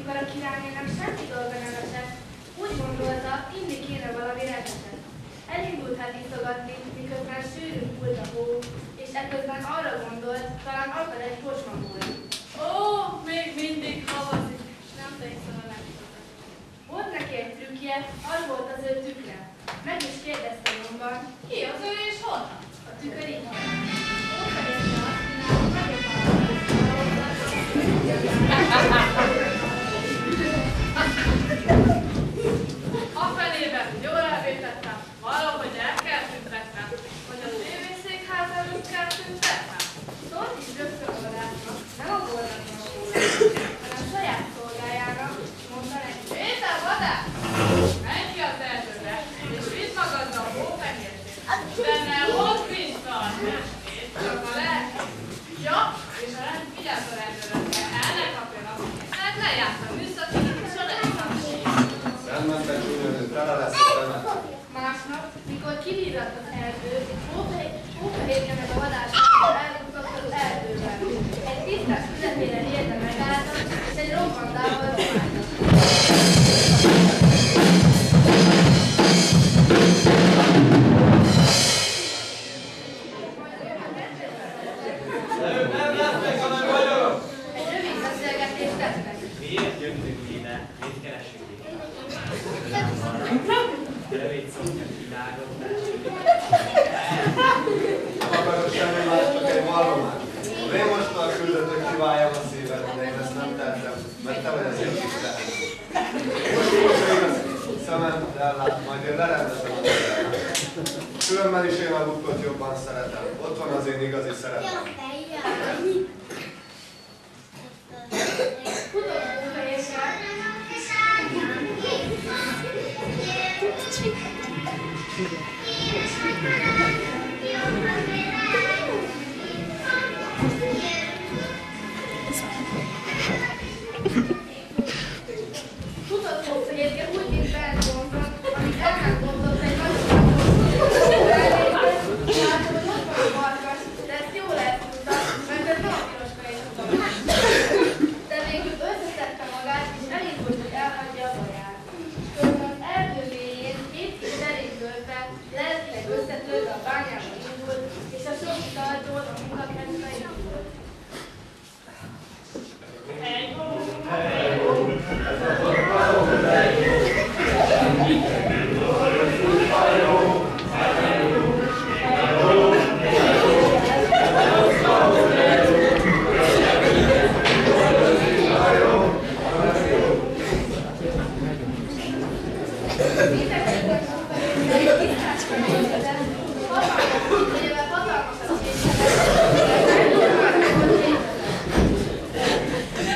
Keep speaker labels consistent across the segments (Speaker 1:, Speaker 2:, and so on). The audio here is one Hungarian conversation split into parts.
Speaker 1: amikor a királynőnek semmi dolga nem esett, úgy gondolta, inni kéne valami rendeset. Elindult hát iszogatni, miközben sűrűn fújt a hó, és ekközben arra gondolt, talán akad egy kocsmamóra.
Speaker 2: Ó, még mindig havazik, és nem tekszem a legtöbbet.
Speaker 1: Volt neki egy trükkje, az volt az ő tükre. Meg is kérdezte nyomban,
Speaker 2: Ki az ő és honnan?
Speaker 1: a tükör így van. Óvegyezte azt csinálni, nagyobb
Speaker 2: Afelében jól elvétettem, valahogy el kell tüntetnem, hogy a tévészékház előtt kell tüntetnem.
Speaker 1: szólt is rögtön a vadásznak, nem a boldagnak róla, hanem saját szolgájának, mondta neki.
Speaker 2: Péter vadász! Menj ki az erdőbe, és vidd magaddal a hófehérjét. De ne hozd vissza a testét, csak a lelket. Ja, és a rend vigyázz a rendőrökkel, el ne kapjanak, mert lejárt a műszaki, és a legszabadság.
Speaker 3: Elmentek csúnyolni, tele lesz a temet.
Speaker 1: Másnap, mikor kivíratt az erdő, hófehérje meg a vadászok elrúgtak az erdőben. Egy tisztás közepére érte megálltak, és egy robbantával robbáltak. Egy rövid beszélgetést tettek.
Speaker 4: Miért jöttünk ide? Mit keresünk itt? Rövid szoknyat világítás.
Speaker 3: Nem akarok semmi más, csak egy vallomást. Rémostal küldöttök, kiváljam a szívet, de én ezt nem tettem, mert te vagy az én tisztelem. Most igaz, szemet ellát, majd én lerendezem a tisztelem. Különben is én a lukkot jobban szeretem. Ott van az én igazi szeretem.
Speaker 1: Futott hófehérje, futott hófehérje úgy, mint belgondol, amit el nem gondolt egy nagy látom, hogy ott van a farkas, de ezt jól eltudta, mert ez nem a piros fejszobban. De végül összeszedte magát, és elindult, hogy elhagyja a baját. Közben az erdő végén két kis derékbölbe lelkileg összetörve a bányába indult, és a sok italtól a munkakedve indult.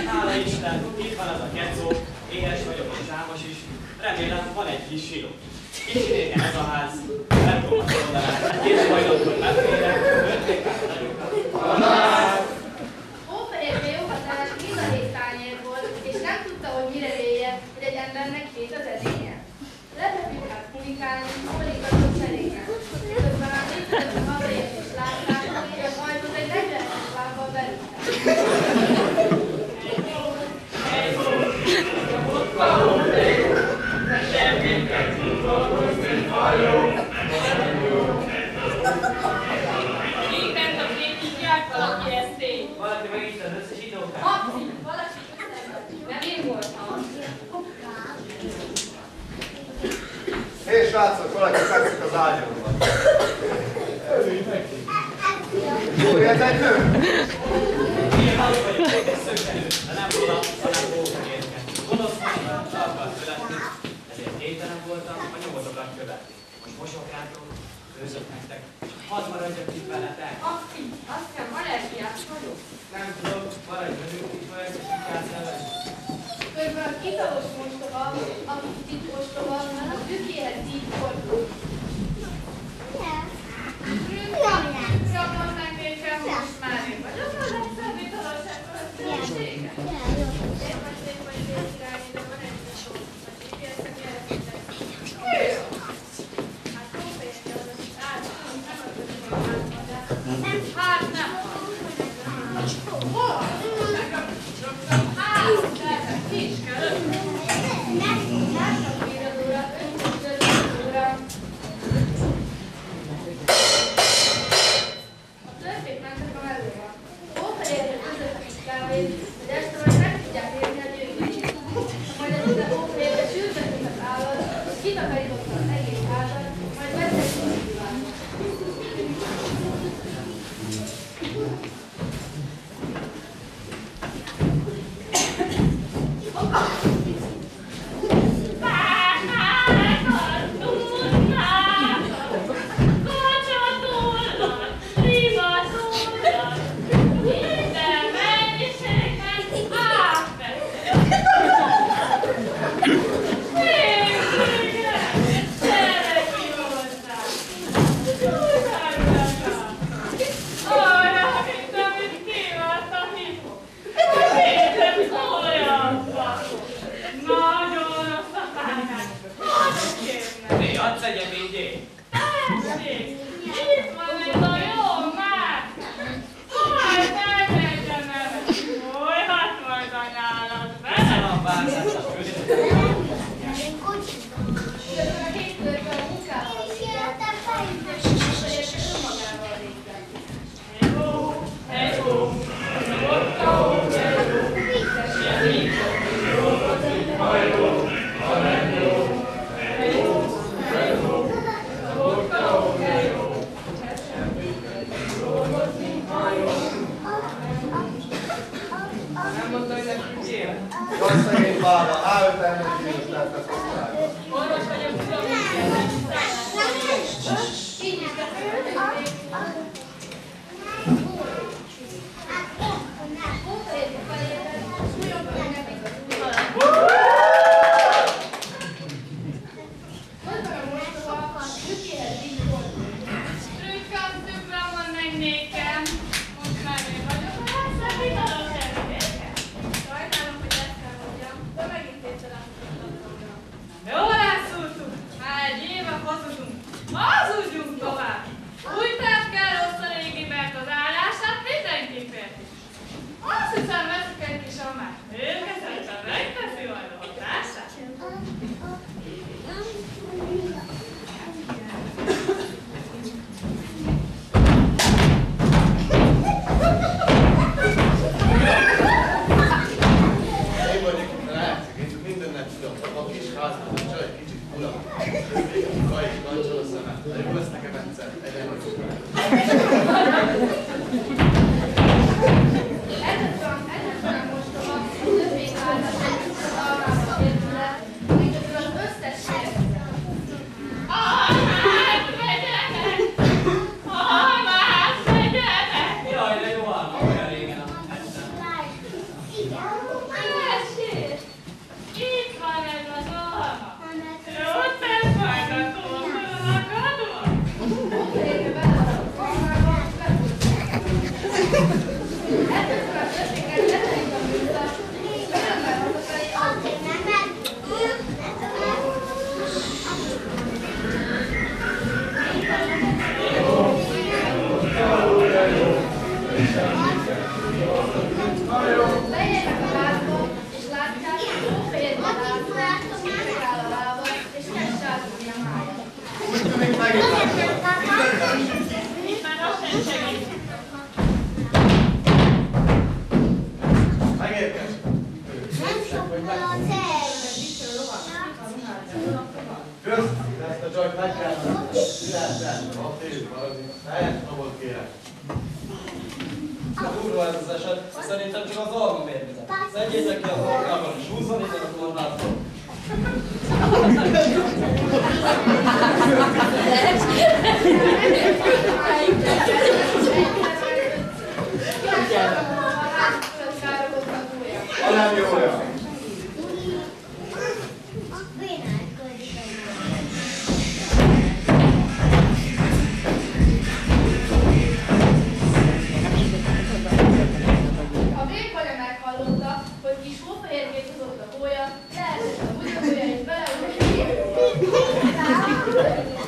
Speaker 4: Hála Isten, itt van az a kecó, éhes vagyok és álmos is. Remélem van egy kis siló. Kicsi régen ez a ház, nem tudom azt mondanám. Két hajlatot beférek, önték át nagyokat.
Speaker 1: Hófehérje jókat állt mind a 7 tányérból, és nem tudta, hogy mire véje, hogy egy embernek 7 az edénye. Lepepült át kunikálni, szólítatott szerényen. Közben a nézők hazaért és látták, hogy az ajtót egy 40-es lábbal berúgták.
Speaker 2: Még bent a két hívják valaki ezt én.
Speaker 4: Valaki megitta az összes itókát.
Speaker 2: Apci, valaki nem én voltam.
Speaker 3: Hé, srácok, valaki fekszik az ágyamban. Jó, ez egy nő?
Speaker 4: Én halk vagyok, szökkenő, de nem róla, hanem hófehérke. Gonosz vagyok, le akart születni, ezért képtelen voltam a nyomotokat követni. Most mosokrátok, főzök nektek, hadd maradjak itt veletek.
Speaker 2: Apci, azt hiszem allergiás vagyok.
Speaker 4: Nem tudom, maradj velünk itt vagyok, és itt játsz el velünk.
Speaker 1: Közben az italos mostoha, akit itt ostoba, a tükéhez így fordult.
Speaker 2: Csapatnánk nékem most már én vagyok a legszebb italos ebből a szövetséget. Én vagy szép vagy szép irányi, de van egy kis sor. Vagy ígértem, jelentett. Hát hófehérje az, akit általában nem az, hogy a házban, de hát nem van. Hol? Hát, de kis kell.
Speaker 3: van szegény bába, A5 kínos lett a szoktályba.
Speaker 2: Orvos vagyok, tudom,
Speaker 1: Így is beszélhetünk. Hófehérjét felében, súlyom pedig nem igaz. Mondd meg a mostoha, Lükihez így volt.
Speaker 2: Trükkám, tükram van meg nékem. Most már én vagyok, ha elszállítanom semmiképpen.
Speaker 1: Sajnálom, hogy ezt kell mondjam, de megint tételen mutattam.
Speaker 2: Jól rászúrtunk, már egy éve hazudunk. Hazudjunk tovább! Új terv kell osztani Égibert az állását mindenképpen. Azt hiszem, veszük egy kis amát. Érkezetben megteszi majd a hatását.
Speaker 3: Én vagyok itt a látszik, én csak mindennel tudom. A kis házban, csak egy kicsit fura. Még a kajék kancsol a szemem. De jó lesz nekem egyszer, egyen vagyok.
Speaker 1: Egyetlen mostoha, a növény által arra értőle, miközben az összes sérülete.
Speaker 2: Almát vegyetek! Almát vegyetek!
Speaker 4: Jaj, de jó álma, olyan régen a ettem.
Speaker 2: Tessék! Itt van ez az alma! Jót tesz majd a tófölakadva!
Speaker 1: Hófehérje belerakott almába, befújt. Először a növények letelik a műszak, és örömmel hazafelé Leérnek a házba, és látják, hogy hófehérje látszik, és megáll a lába, és kezd sárgulni a mája.
Speaker 3: Úgy tűnik megint láttam.
Speaker 2: Itt már az sem segít!
Speaker 3: Megérkeztem. Kösz, ezt a csajt meg kell menni. Lehetetlen, a tél, valami. Lehet, abból kérem.
Speaker 5: Durva ez az eset, szerintem csak az alma mérgezett. Szedjétek ki az almával és húzzon innen a tornától.
Speaker 3: A nem jó olyan.
Speaker 1: A végpalya meghallotta, hogy kis hófehérjét hozott a hója, leesett a mutatója és beleugott a